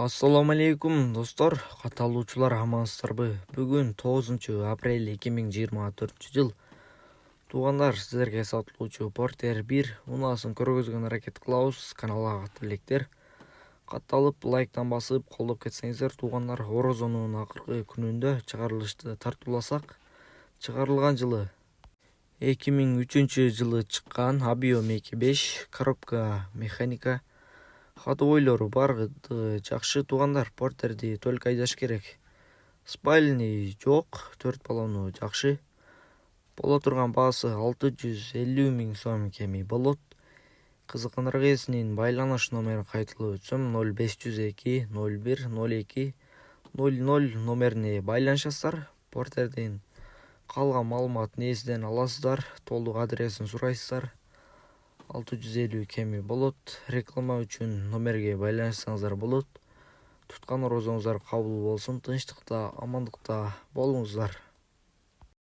Assalamu алейкум достор, катталуучулар, амансыздарбы? Бүгүн 9 апрель 2024 жыл. Туугандар, сиздерге сатылуучу Porter 1 унаасын көргөзгөн аракет кылабыз. Каналга катуу электер катталып, лайктан басып, колдоп кетсеңиздер. Туугандар, орозонун акыркы күнүндө чыгарылышты тартууласак, чыгарылган жылы 2003 жылы чыккан Abio Make 5 коробка механика ходовойлору бардыгы жакшы. Туугандар, Портерди только айдаш керек. Спальный жок, 4 баллону жакшы. Боло турган баасы 650 000 сом кеми болот. Кызыккандарга ээсинин байланыш номерин кайталап өтсөм, 0502 01 02 00 номерине байланышасыздар. Портердин калган маалыматын ээсиден аласыздар, толук адресин сурайсыздар. 650 кеми болот. Реклама үчүн номерге байланышсаңыздар болот. Туткан орозоңуздар кабыл болсун. Тынчтыкта, амандыкта болуңуздар.